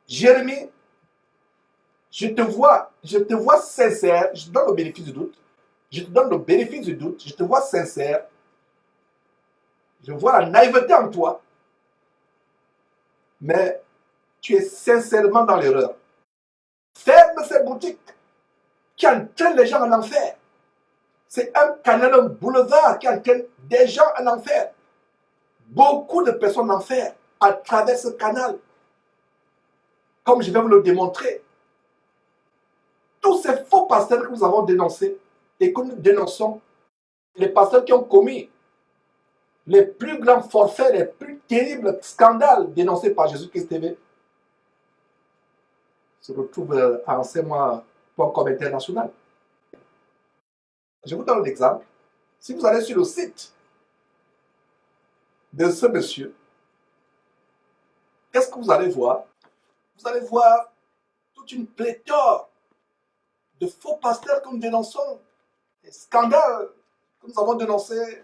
Jérémie, je te vois sincère, je te donne le bénéfice du doute. Je te donne le bénéfice du doute, je te vois sincère. Je vois la naïveté en toi, mais tu es sincèrement dans l'erreur. Ferme ces boutiques qui entraînent les gens en enfer. C'est un canal, un boulevard qui entraîne des gens en enfer. Beaucoup de personnes en enfer à travers ce canal. Comme je vais vous le démontrer. Tous ces faux pasteurs que nous avons dénoncés et que nous dénonçons, les pasteurs qui ont commis les plus grands forfaits, les plus terribles scandales dénoncés par Jésus-Christ TV, se retrouvent à enseignement.com international. Je vous donne un exemple. Si vous allez sur le site de ce monsieur, qu'est-ce que vous allez voir? Vous allez voir toute une pléthore de faux pasteurs que nous dénonçons. Les scandales que nous avons dénoncés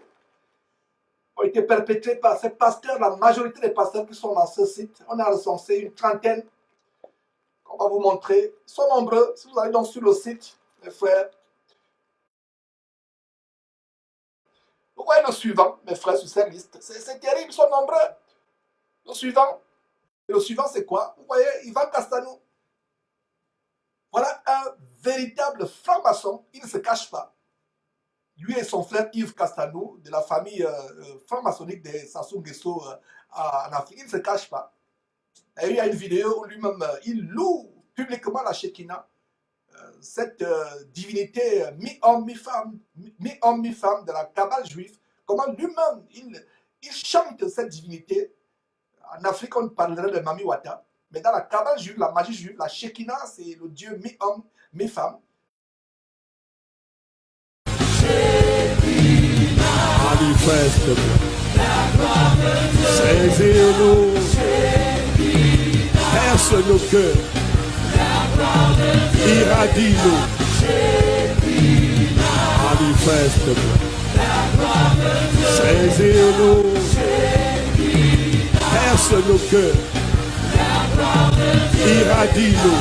ont été perpétrés par ces pasteurs. La majorité des pasteurs qui sont dans ce site, on a recensé une trentaine. On va vous montrer. Ils sont nombreux. Si vous allez donc sur le site, mes frères, vous voyez le suivant, mes frères, sur cette liste. C'est terrible, ils sont nombreux. Le suivant, c'est quoi? Vous voyez, Ivan Castanou. Voilà un véritable franc-maçon. Il ne se cache pas. Lui et son frère Yves Castanou, de la famille franc-maçonnique des Sassou Nguesso en Afrique, il ne se cache pas. Et il y a une vidéo où lui-même, il loue publiquement la Shekinah, cette divinité mi-homme, mi-femme, de la Kabbale juive. Comment lui-même, il chante cette divinité. En Afrique, on parlerait de Mami Wata. Mais dans la Kabbale juive, la magie juive, la Shekinah, c'est le Dieu mi-homme, mi-femme. Manifeste-toi. Saisis-nous. Perce nos cœurs. Irradie-nous. Manifeste-toi. Saisis-nous. Perce nos cœurs. Irradie-nous.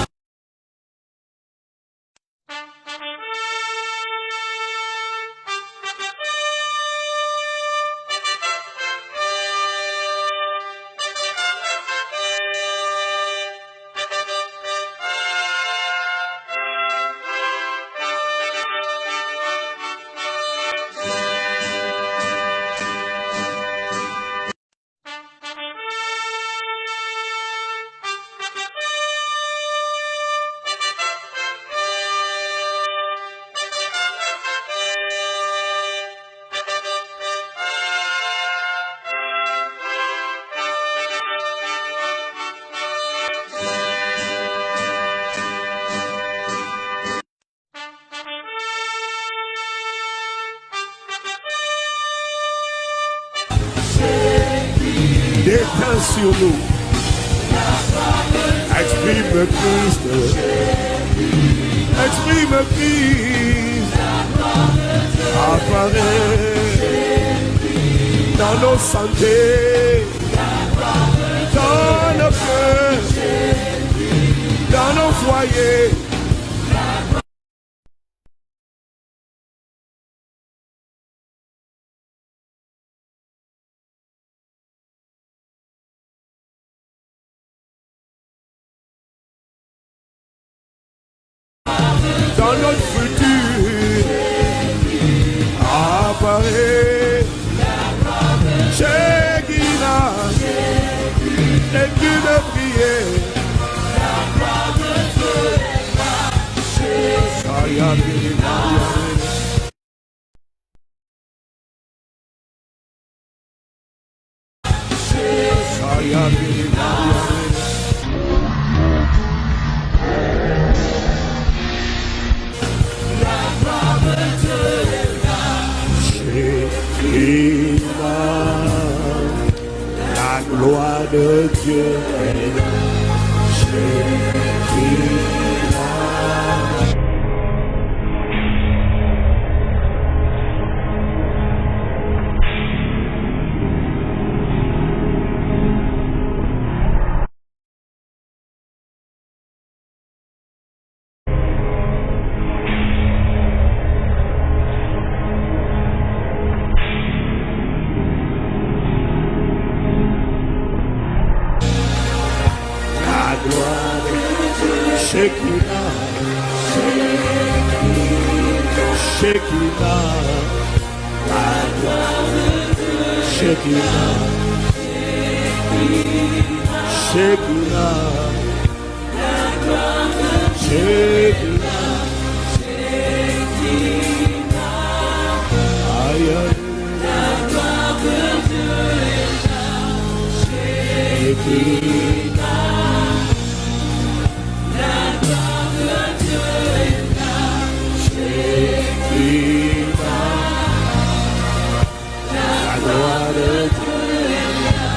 Déteins sur nous. Exprime Christ. Exprime Christ. Apparaît dans nos santé, dans nos cœurs, dans nos foyers. Dans notre futur, apparaît Shekinah, et tu de prier. La gloire de Dieu est là. Shekinah. gloire de Shekinah, Shekinah, la gloire de Shekinah, Shekinah, la gloire de Shekinah, Shekinah, aïe aïe, la gloire de Dieu est là, Shekinah, la gloire de Dieu est là, Shekinah, la gloire de Dieu est là.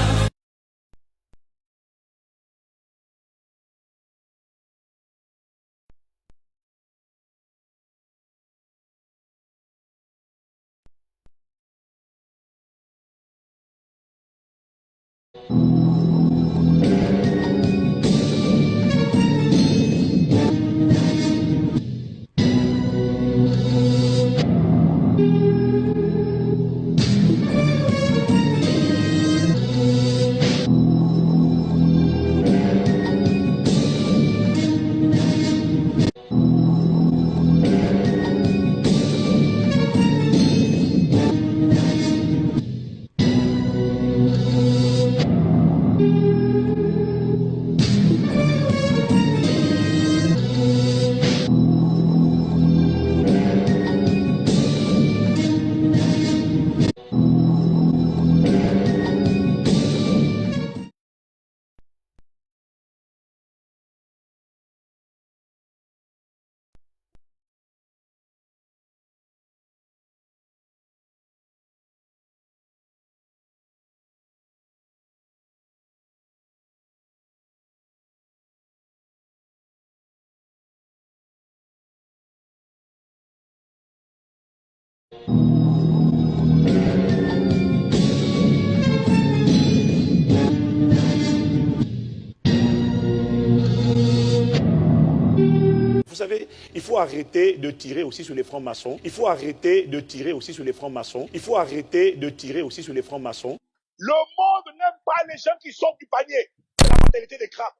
Vous savez, il faut arrêter de tirer aussi sur les francs-maçons. Il faut arrêter de tirer aussi sur les francs-maçons. Il faut arrêter de tirer aussi sur les francs-maçons. Le monde n'aime pas les gens qui sortent du panier. C'est la mentalité des crabes.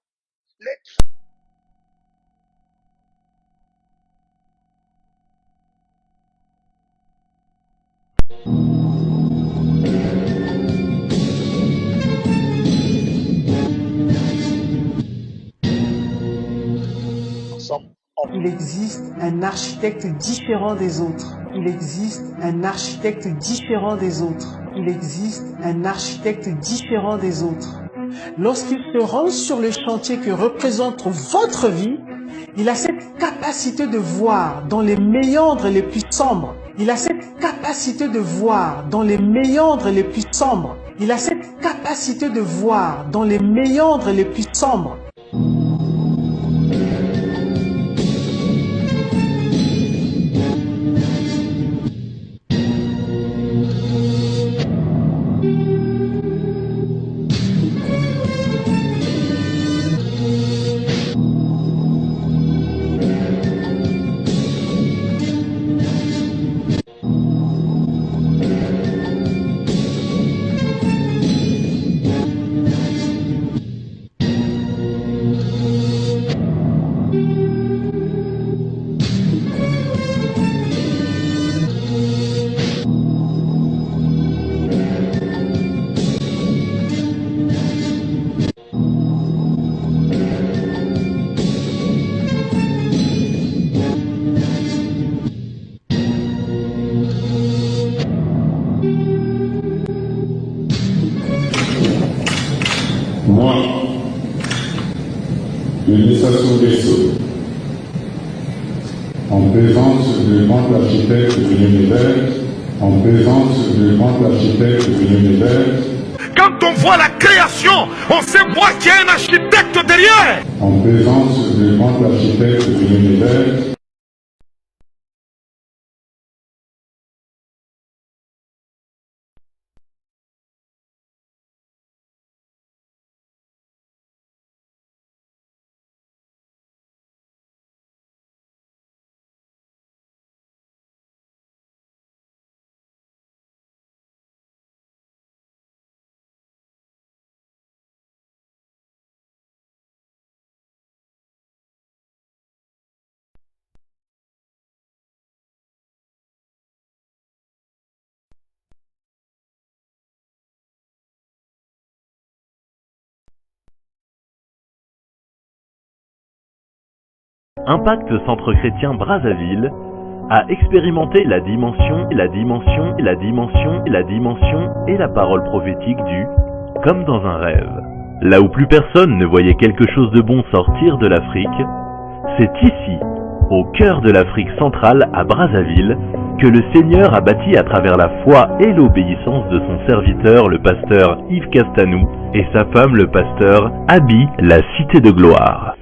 Les ensemble. Il existe un architecte différent des autres. Il existe un architecte différent des autres. Il existe un architecte différent des autres. Lorsqu'il se rend sur le chantier que représente votre vie, il a cette capacité de voir dans les méandres les plus sombres. Il a cette capacité de voir dans les méandres les plus sombres. Il a cette capacité de voir dans les méandres les plus sombres. Moi, Denis Sassou Nguesso, en présence du grand architecte de l'univers, en présence du grand architecte de l'univers, Quand on voit la création, on sait moi qu'il y a un architecte derrière. en présence du grand architecte de l'univers, Impact Centre Chrétien Brazzaville a expérimenté la dimension et la parole prophétique du « comme dans un rêve ». Là où plus personne ne voyait quelque chose de bon sortir de l'Afrique, c'est ici, au cœur de l'Afrique centrale à Brazzaville, que le Seigneur a bâti à travers la foi et l'obéissance de son serviteur le pasteur Yves Castanou et sa femme le pasteur Abi la Cité de Gloire.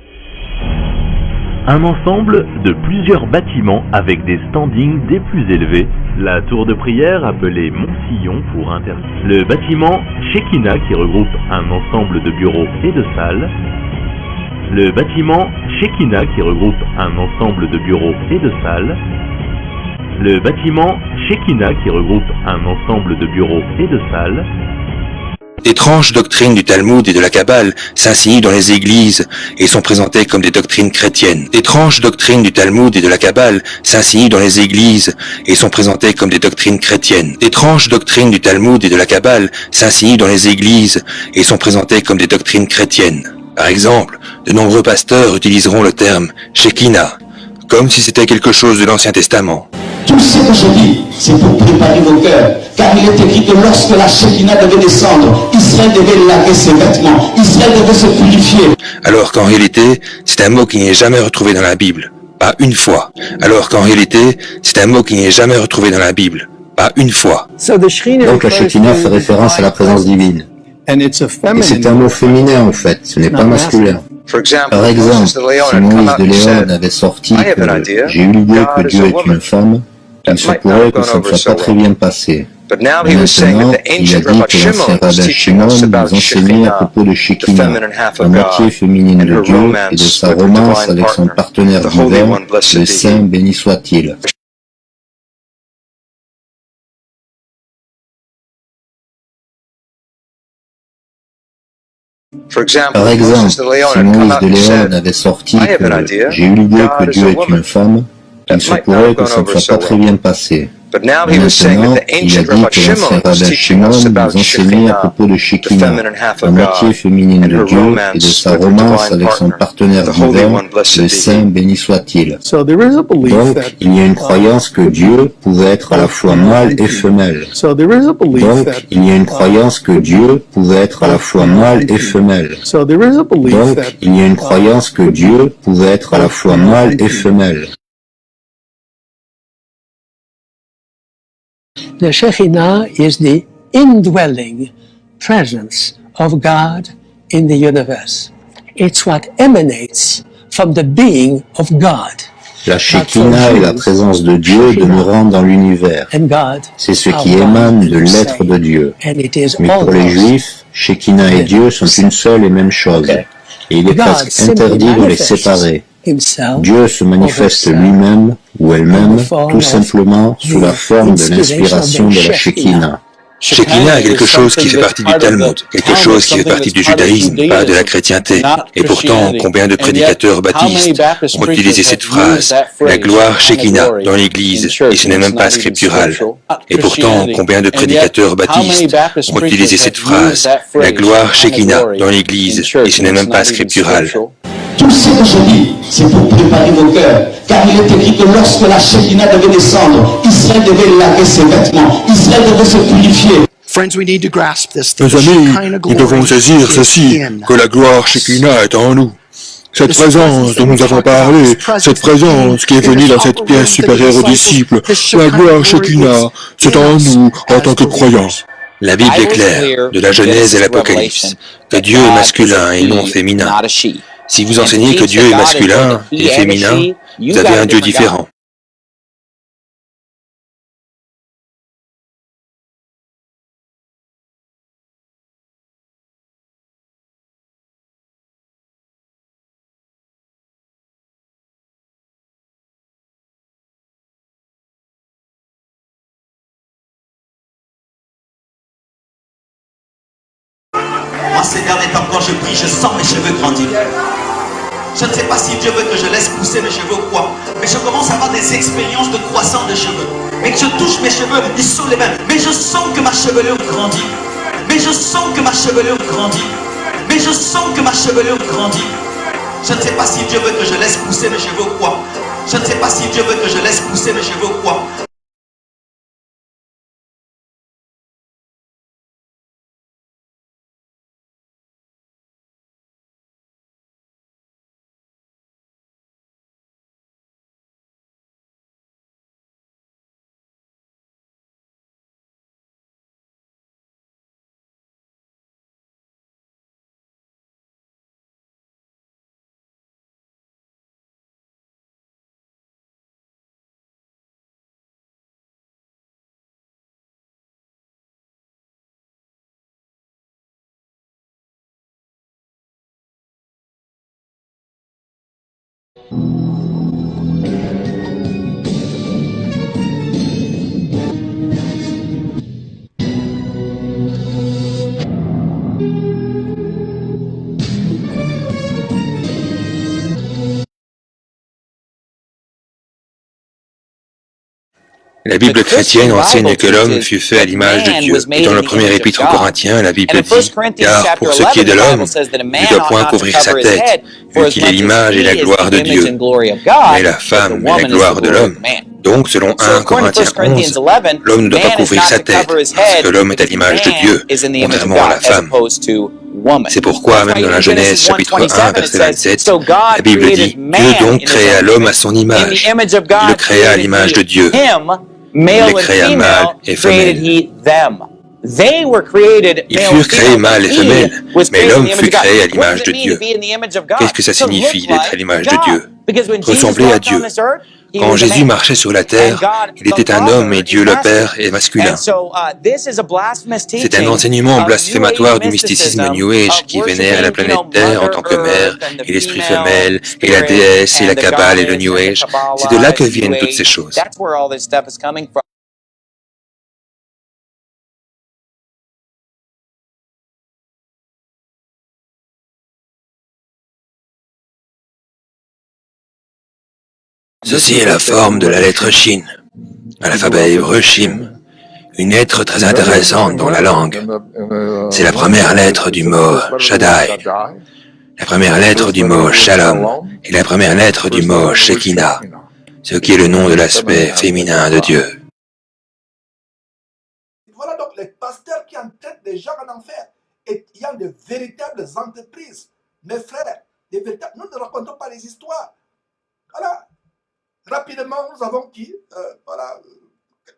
Un ensemble de plusieurs bâtiments avec des standings des plus élevés, la tour de prière appelée Mont-Sillon pour le bâtiment Shekinah qui regroupe un ensemble de bureaux et de salles, le bâtiment Shekinah qui regroupe un ensemble de bureaux et de salles, le bâtiment Shekinah qui regroupe un ensemble de bureaux et de salles. D'étranges doctrines du Talmud et de la Kabbale s'insinuent dans les églises et sont présentées comme des doctrines chrétiennes. D'étranges doctrines du Talmud et de la Kabbale s'insinuent dans les églises et sont présentées comme des doctrines chrétiennes. D'étranges doctrines du Talmud et de la Kabbale s'insinuent dans les églises et sont présentées comme des doctrines chrétiennes. Par exemple, de nombreux pasteurs utiliseront le terme Shekinah, comme si c'était quelque chose de l'Ancien Testament. Tout ce que je dis, c'est pour préparer vos cœurs. Car il est écrit que lorsque la Shekinah devait descendre, Israël devait laver ses vêtements. Israël devait se purifier. Alors qu'en réalité, c'est un mot qui n'est jamais retrouvé dans la Bible. Pas une fois. Alors qu'en réalité, c'est un mot qui n'est jamais retrouvé dans la Bible. Pas une fois. Donc la Shekinah fait référence à la présence divine. Et c'est un mot féminin en fait, ce n'est pas masculin. Par exemple, si Moïse de Léon avait sorti que j'ai eu l'idée que Dieu est une femme, il se pourrait que ça ne soit pas très bien passé. Mais maintenant, il a dit que l'ancien rabbin Shimon nous enseignait à propos de Shekinah, la moitié féminine de Dieu et de sa romance avec son partenaire divin, le Saint béni soit-il. Par exemple, si Moïse de Léon avait sorti que j'ai eu l'idée que Dieu est une femme, il se pourrait que ça ne soit pas très bien passé. Mais maintenant, il a dit que l'ancien rabbin Shimon nous enseignait à propos de Shekinah, la moitié féminine de Dieu et de sa romance avec son partenaire divin, le Saint béni soit-il. Donc, il y a une croyance que Dieu pouvait être à la fois mâle et femelle. Donc, il y a une croyance que Dieu pouvait être à la fois mâle et femelle. Donc, il y a une croyance que Dieu pouvait être à la fois mâle et femelle. The Shekinah is the indwelling presence of God in the universe. It's what emanates from the being of God. La Shekinah est la présence de Dieu demeurant dans l'univers. C'est ce qui émane de l'être de Dieu. Mais pour les Juifs, Shekinah et Dieu sont une seule et même chose. Et il est presque interdit de les séparer. Dieu se manifeste lui-même ou elle-même tout simplement sous la forme de l'inspiration de la Shekinah. Shekinah est quelque chose qui fait partie du Talmud, quelque chose qui fait partie du judaïsme, pas de la chrétienté. Et pourtant, combien de prédicateurs baptistes ont utilisé cette phrase, la gloire Shekinah, dans l'Église, et ce n'est même pas scriptural. Et pourtant, combien de prédicateurs baptistes ont utilisé cette phrase, la gloire Shekinah, dans l'Église, et ce n'est même pas scriptural. Tout ce que je dis, c'est pour préparer vos cœurs. Car il est écrit que lorsque la Shekinah devait descendre, Israël devait laver ses vêtements. Israël devait se purifier. Mes amis, nous devons saisir ceci, que la gloire Shekinah est en nous. Cette présence dont nous avons parlé, cette présence qui est venue dans cette pièce supérieure aux disciples, la gloire Shekinah, c'est en nous en tant que croyants. La Bible est claire, de la Genèse et l'Apocalypse, que Dieu est masculin et non féminin. Si vous enseignez que Dieu est masculin et féminin, vous avez un Dieu différent. Moi, ces derniers temps, quand je prie, je sens mes cheveux grandir. Je ne sais pas si Dieu veut que je laisse pousser mes cheveux ou quoi, mais je commence à avoir des expériences de croissance de cheveux. Mais que je touche mes cheveux, ils sont les mêmes. Mais je sens que ma chevelure grandit. Mais je sens que ma chevelure grandit. Mais je sens que ma chevelure grandit. Je ne sais pas si Dieu veut que je laisse pousser mes cheveux ou quoi. Je ne sais pas si Dieu veut que je laisse pousser mes cheveux ou quoi. La Bible chrétienne enseigne que l'homme fut fait à l'image de Dieu. Et dans le premier épître aux Corinthiens, la Bible dit « Car pour ce qui est de l'homme, il ne doit point couvrir sa tête, vu qu'il est l'image et la gloire de Dieu. Mais la femme est la gloire de l'homme. Donc, selon 1 Corinthiens 11, l'homme ne doit pas couvrir sa tête, parce que l'homme est à l'image de Dieu, contrairement à la femme. C'est pourquoi, même dans la Genèse chapitre 1, verset 27, la Bible dit « Dieu donc créa l'homme à son image. Il le créa à l'image de Dieu. Il les créa mâle et femelle. » Ils furent créés mâle et femelle, mais l'homme fut créé à l'image de Dieu. Qu'est-ce que ça signifie d'être à l'image de Dieu? Ressembler à Dieu. Quand Jésus marchait sur la terre, il était un homme et Dieu le Père est masculin. C'est un enseignement blasphématoire du mysticisme New Age qui vénère la planète Terre en tant que mère, et l'esprit femelle, et la déesse, et la Kabbale, et le New Age. C'est de là que viennent toutes ces choses. Ceci est la forme de la lettre Shin, à l'alphabet hébreu Shim, une lettre très intéressante dans la langue. C'est la première lettre du mot Shaddai, la première lettre du mot Shalom et la première lettre du mot Shekinah, ce qui est le nom de l'aspect féminin de Dieu. Voilà donc les pasteurs qui entraînent des gens en enfer. Et il y a de véritables entreprises, mes frères, des véritables... Nous ne racontons pas les histoires. Voilà. Rapidement, nous avons qui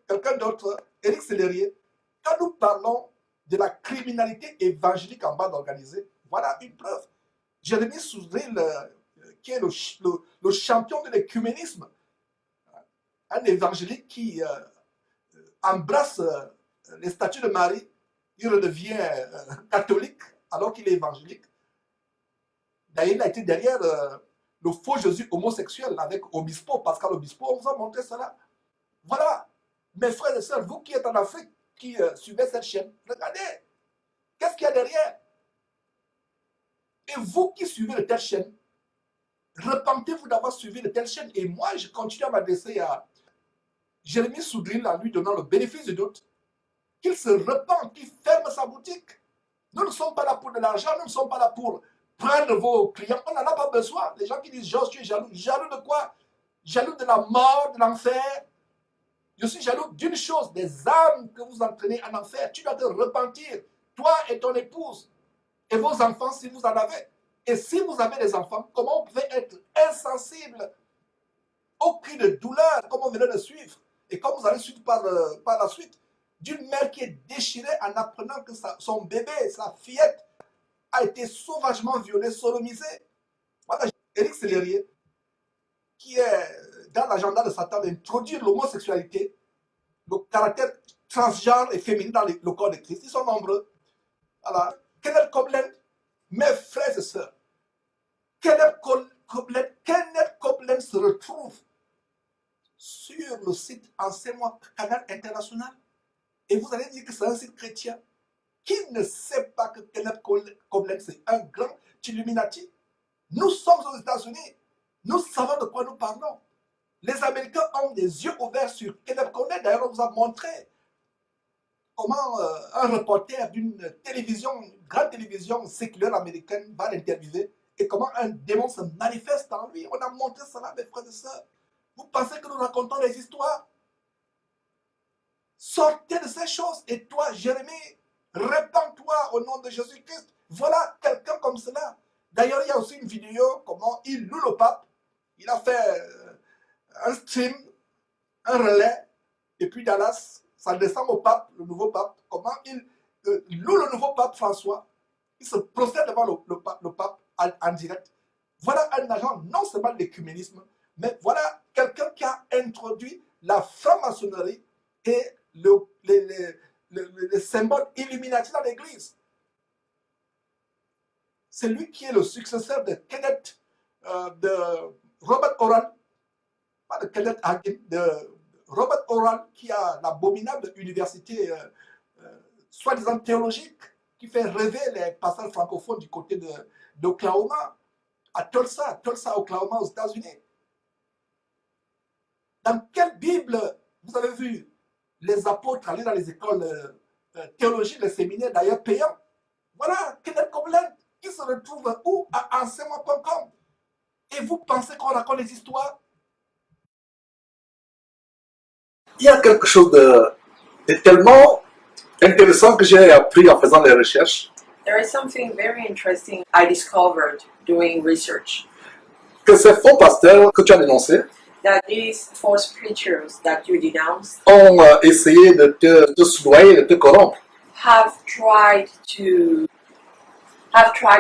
quelqu'un d'autre, Éric Sellerier. Quand nous parlons de la criminalité évangélique en bande organisée, voilà une preuve. Jérémie Soudril, qui est le champion de l'écuménisme, un évangélique qui embrasse les statuts de Marie, il redevient catholique alors qu'il est évangélique. D'ailleurs, il a été derrière le faux Jésus homosexuel avec Obispo, Pascal Obispo, on vous a montré cela. Voilà, mes frères et sœurs, vous qui êtes en Afrique, qui suivez cette chaîne, regardez, qu'est-ce qu'il y a derrière? Et vous qui suivez de telles chaînes, repentez-vous d'avoir suivi de telles chaînes. Et moi, je continue à m'adresser à Jérémie Soudril en lui donnant le bénéfice du doute, qu'il se repente, qu'il ferme sa boutique. Nous ne sommes pas là pour de l'argent, nous ne sommes pas là pour prendre vos clients, on n'en a pas besoin. Les gens qui disent, je suis jaloux. Jaloux de quoi? Jaloux de la mort, de l'enfer. Je suis jaloux d'une chose, des âmes que vous entraînez en enfer. Tu dois te repentir, toi et ton épouse, et vos enfants si vous en avez. Et si vous avez des enfants, comment vous pouvez être insensible au cri de douleur, comme on venait de suivre, et comme vous allez suivre par la suite, d'une mère qui est déchirée en apprenant que son bébé, sa fillette, a été sauvagement violé, sodomisé. Voilà, Éric Sellerier, qui est dans l'agenda de Satan d'introduire l'homosexualité, le caractère transgenre et féminin dans le corps de Christ. Ils sont nombreux. Voilà. Kenneth Copeland, mes frères et sœurs, Kenneth Copeland se retrouve sur le site Enseigne-moi Canal International. Et vous allez dire que c'est un site chrétien. Qui ne sait pas que Kenneth Copeland, c'est un grand Illuminati? Nous sommes aux États-Unis. Nous savons de quoi nous parlons. Les Américains ont des yeux ouverts sur Kenneth Copeland. D'ailleurs, on vous a montré comment un reporter d'une télévision, une grande télévision séculaire américaine va l'interviewer. et comment un démon se manifeste en lui. On a montré cela, mes frères et sœurs. Vous pensez que nous racontons des histoires? Sortez de ces choses. Et toi, Jérémie, répands-toi au nom de Jésus-Christ. Voilà quelqu'un comme cela. D'ailleurs, il y a aussi une vidéo, comment il loue le pape. Il a fait un stream, un relais, et puis Dallas, ça descend au pape, le nouveau pape. Comment il loue le nouveau pape François. Il se procède devant le pape en direct. Voilà un agent non seulement de l'écuménisme, mais voilà quelqu'un qui a introduit la franc-maçonnerie et le symbole Illuminati dans l'Église. C'est lui qui est le successeur de Kenneth, de Robert Oral, pas de Kenneth Hagin, de Robert Oral, qui a l'abominable université soi-disant théologique, qui fait rêver les pasteurs francophones du côté d'Oklahoma, à Tulsa, Oklahoma, aux États-Unis. Dans quelle Bible vous avez vu les apôtres aller dans les écoles théologiques, les séminaires d'ailleurs payants? Voilà, Kenneth Copeland, qui se retrouve où? À enseignement.com. Et vous pensez qu'on raconte des histoires? Il y a quelque chose de tellement intéressant que j'ai appris en faisant les recherches. There is something very interesting I discovered doing research. Que ces faux pasteurs que tu as dénoncés That these false preachers that you denounce ont essayé de te soudoyer, de te corrompre. have tried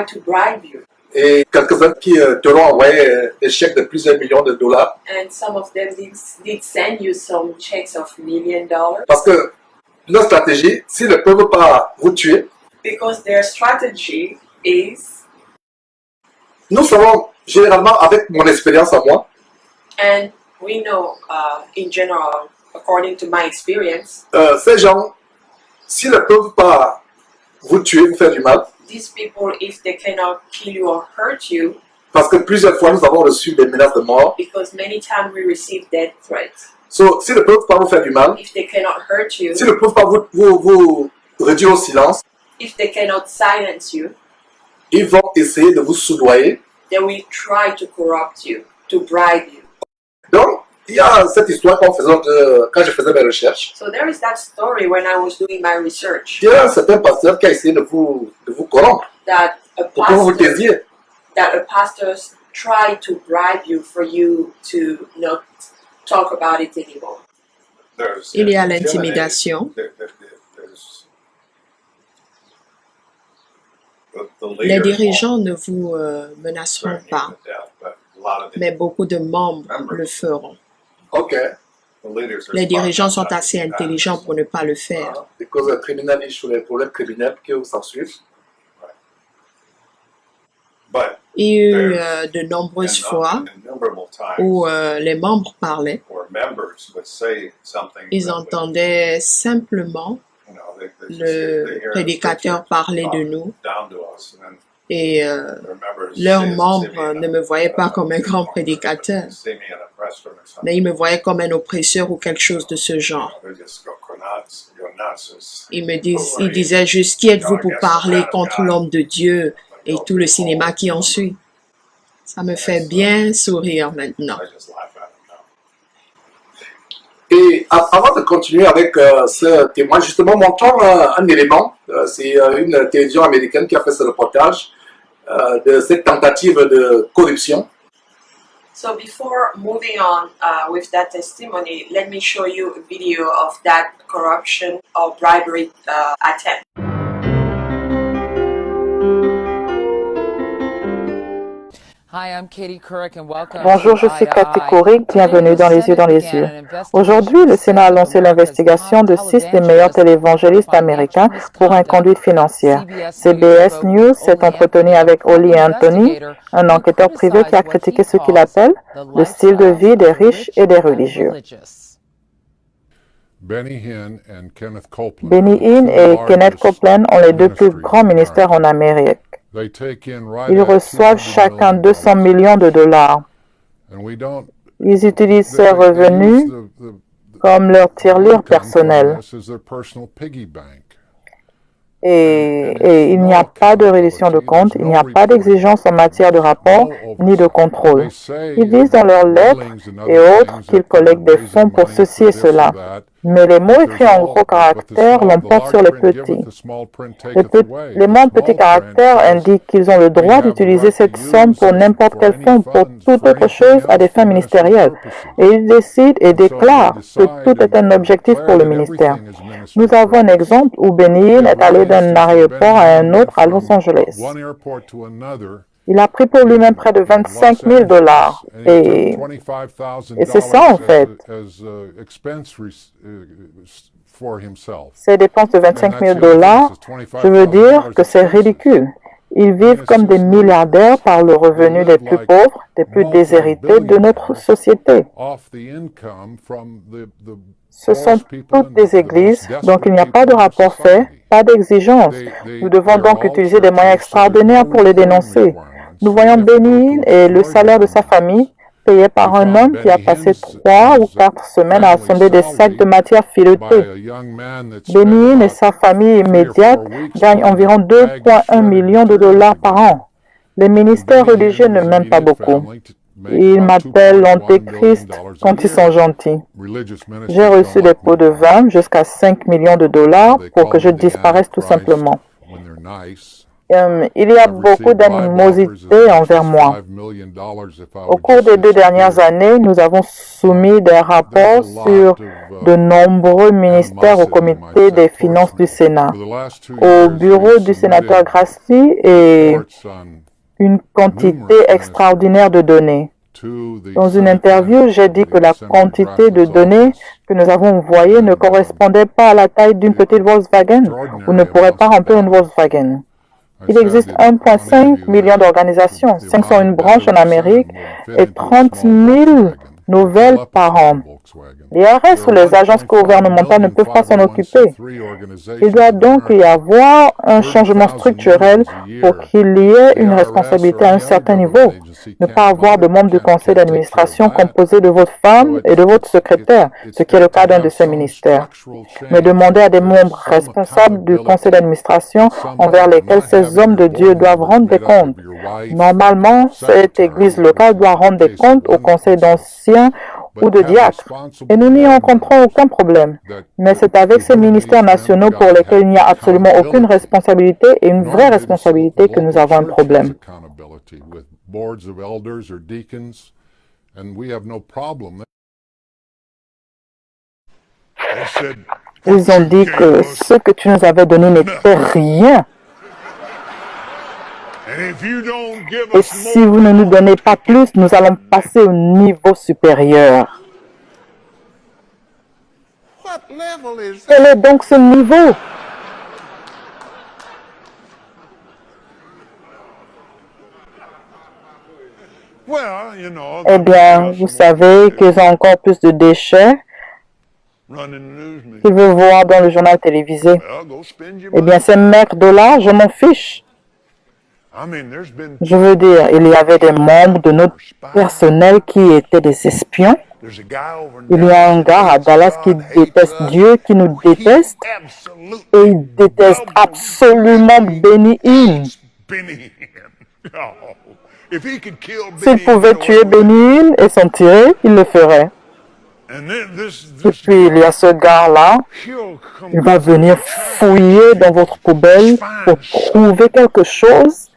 to bribe you. Et quelques-uns qui te l'ont envoyé des chèques de plusieurs millions de dollars. And some of them did send you some checks of $1 million. Parce que leur stratégie, s'ils ne peuvent pas vous tuer, Because their strategy is, nous savons généralement avec mon expérience à moi, and we know in general, according to my experience, ces gens, s'ils ne peuvent pas vous tuer, vous faire du mal, these people, if they cannot kill you or hurt you, parce que plusieurs fois nous avons reçu des menaces de mort, because many times we receive death threats. so, s'ils ne peuvent pas vous faire du mal, If they cannot hurt you, s'ils ne peuvent pas vous réduire au silence, if they cannot silence you, ils vont essayer de vous soudoyer. they will try to corrupt you, to bribe you. Donc, il y a cette histoire quand je faisais mes recherches. So there is that story when I was doing my research, Il y a un certain pasteur qui a essayé de vous corrompre that pour que vous vous taisiez. a pastor tried to bribe you for you to not talk about it anymore. Il y a l'intimidation. Les dirigeants ne vous menaceront pas, mais beaucoup de membres le feront. Les dirigeants sont assez intelligents pour ne pas le faire. Because criminels sur les problèmes criminels qui s'en suivent. Il y a eu de nombreuses fois où les membres parlaient. Ils entendaient simplement le prédicateur parler de nous et leurs membres ne me voyaient pas comme un grand prédicateur, mais ils me voyaient comme un oppresseur ou quelque chose de ce genre. Ils disaient juste, qui êtes-vous pour parler contre l'homme de Dieu et tout le cinéma qui en suit. Ça me fait bien sourire maintenant. Et avant de continuer avec ce témoin, justement, montrons un élément. C'est une télévision américaine qui a fait ce reportage de cette tentative de corruption. So before moving on with that testimony, let me show you a video of that corruption or bribery attempt. Bonjour, je suis Katie Couric, bienvenue dans Les Yeux dans les Yeux. Aujourd'hui, le Sénat a lancé l'investigation de 6 des meilleurs télévangélistes américains pour inconduite financière. CBS News s'est entretenu avec Oli Anthony, un enquêteur privé qui a critiqué ce qu'il appelle le style de vie des riches et des religieux. Benny Hinn et Kenneth Copeland ont les deux plus grands ministères en Amérique. Ils reçoivent chacun 200 millions de dollars. Ils utilisent ces revenus comme leur tirelire personnelle. Et il n'y a pas de reddition de comptes, il n'y a pas d'exigence en matière de rapport ni de contrôle. Ils disent dans leurs lettres et autres qu'ils collectent des fonds pour ceci et cela. Mais les mots écrits en gros caractères l'emportent sur les petits. Les mots en petits caractères indiquent qu'ils ont le droit d'utiliser cette somme pour n'importe quel fonds, pour toute autre chose à des fins ministérielles. Et ils décident et déclarent que tout est un objectif pour le ministère. Nous avons un exemple où Benny Hinn est allé d'un aéroport à un autre à Los Angeles. Il a pris pour lui-même près de 25 000 $. Et c'est ça, en fait. Ces dépenses de 25 000 $, je veux dire que c'est ridicule. Ils vivent comme des milliardaires par le revenu des plus pauvres, des plus déshérités de notre société. Ce sont toutes des églises, donc il n'y a pas de rapport fait, pas d'exigence. Nous devons donc utiliser des moyens extraordinaires pour les dénoncer. Nous voyons Benny Hinn et le salaire de sa famille, payé par un homme qui a passé 3 ou 4 semaines à assembler des sacs de matière filetée. Benny Hinn et sa famille immédiate gagnent environ 2,1 millions de $ par an. Les ministères religieux ne m'aiment pas beaucoup. Ils m'appellent l'Antéchrist quand ils sont gentils. J'ai reçu des pots de vin jusqu'à 5 millions de $ pour que je disparaisse tout simplement. Il y a beaucoup d'animosité envers moi. Au cours des 2 dernières années, nous avons soumis des rapports sur de nombreux ministères au comité des finances du Sénat, au bureau du sénateur Grassley et une quantité extraordinaire de données. Dans une interview, j'ai dit que la quantité de données que nous avons envoyées ne correspondait pas à la taille d'une petite Volkswagen ou ne pourrait pas remplir une Volkswagen. Il existe 1,5 million d'organisations, 501 branches en Amérique et 30 000 nouvelles par an. L'IRS ou les agences gouvernementales ne peuvent pas s'en occuper. Il doit donc y avoir un changement structurel pour qu'il y ait une responsabilité à un certain niveau. Ne pas avoir de membres du conseil d'administration composé de votre femme et de votre secrétaire, ce qui est le cas d'un de ces ministères. Mais demander à des membres responsables du conseil d'administration envers lesquels ces hommes de Dieu doivent rendre des comptes. Normalement, cette église locale doit rendre des comptes au conseil d'anciens ou de diacres. Et nous n'y rencontrons aucun problème. Mais c'est avec ces ministères nationaux pour lesquels il n'y a absolument aucune responsabilité et une vraie responsabilité que nous avons un problème. Ils ont dit que ce que tu nous avais donné n'était rien. Et si vous ne nous donnez pas plus, nous allons passer au niveau supérieur. Quel est donc ce niveau? Eh bien, vous savez qu'ils ont encore plus de déchets qu'ils veulent voir dans le journal télévisé. Eh bien, ces maigres $, je m'en fiche. Je veux dire, il y avait des membres de notre personnel qui étaient des espions. Il y a un gars à Dallas qui déteste Dieu, qui nous déteste, et il déteste absolument Benny Hinn. S'il pouvait tuer Benny Hinn et s'en tirer, il le ferait. Et puis il y a ce gars-là, il va venir fouiller dans votre poubelle pour trouver quelque chose.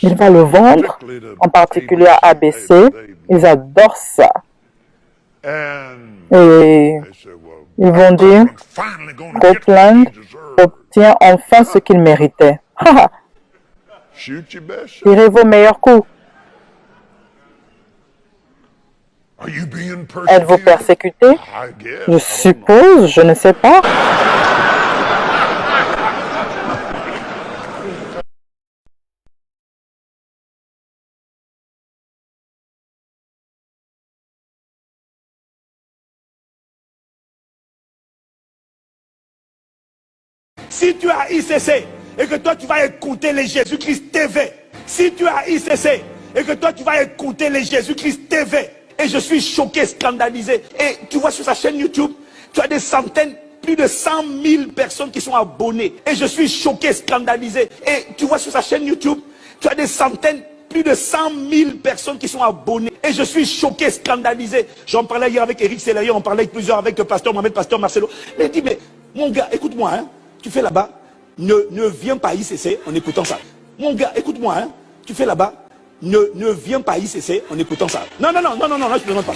Il va le vendre, en particulier à ABC. Ils adorent ça. Et ils vont dire, Copeland obtient enfin ce qu'il méritait. Tirez vos meilleurs coups. Êtes-vous persécuté? Je suppose, je ne sais pas. Si tu as ICC et que toi tu vas écouter les Jésus-Christ TV, si tu as ICC et que toi tu vas écouter les Jésus-Christ TV, et je suis choqué, scandalisé, et tu vois sur sa chaîne YouTube, tu as des centaines, plus de 100 000 personnes qui sont abonnées. Et je suis choqué, scandalisé. Et tu vois sur sa chaîne YouTube, tu as des centaines, plus de 100 000 personnes qui sont abonnées. Et je suis choqué, scandalisé. J'en parlais hier avec Eric Selayer, on parlait avec plusieurs, avec le pasteur Mohamed, pasteur Marcelo. Mais il dit, mais mon gars, écoute-moi, hein, tu fais là-bas, ne viens pas ICC en écoutant ça. Mon gars, écoute-moi, hein, tu fais là-bas, ne viens pas ICC en écoutant ça. Non, je ne plaisante pas.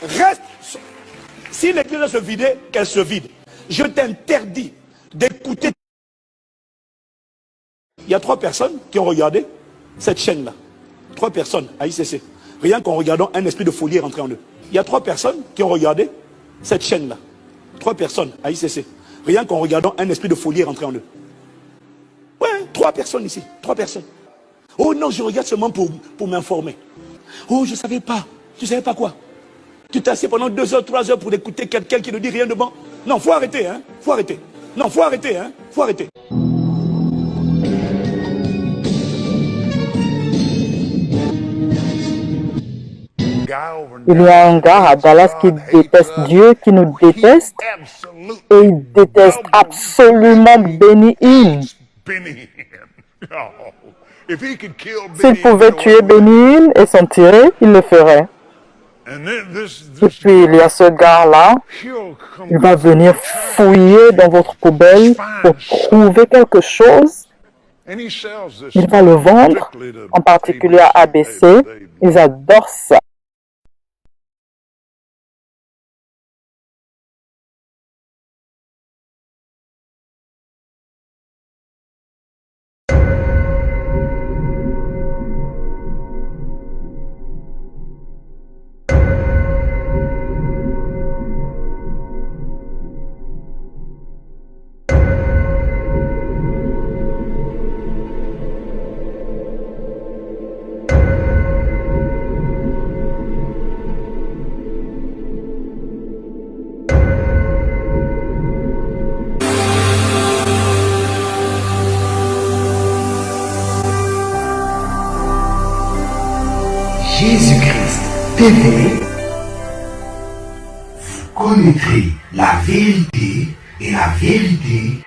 Reste. Si l'église doit se vider, qu'elle se vide. Je t'interdis d'écouter. Il y a 3 personnes qui ont regardé cette chaîne-là. 3 personnes à ICC. Rien qu'en regardant, un esprit de folie est rentré en eux. Il y a 3 personnes qui ont regardé cette chaîne-là. 3 personnes à ICC. Rien qu'en regardant, un esprit de folie est rentré en eux. Ouais, 3 personnes ici. 3 personnes. Oh non, je regarde seulement pour m'informer. Oh, je ne savais pas. Tu ne savais pas quoi? Tu t'assieds pendant 2 heures, 3 heures pour écouter quelqu'un qui ne dit rien de bon. Non, faut arrêter, hein. Faut arrêter. Non, faut arrêter, hein. Faut arrêter. Il y a un gars à Dallas qui déteste Dieu, qui nous déteste, et il déteste absolument Benny Hinn. S'il pouvait tuer Benny Hinn et s'en tirer, il le ferait. Et puis il y a ce gars-là, il va venir fouiller dans votre poubelle pour trouver quelque chose. Il va le vendre, en particulier à ABC. Ils adorent ça. Jésus-Christ TV, vous connaîtrez la vérité et la vérité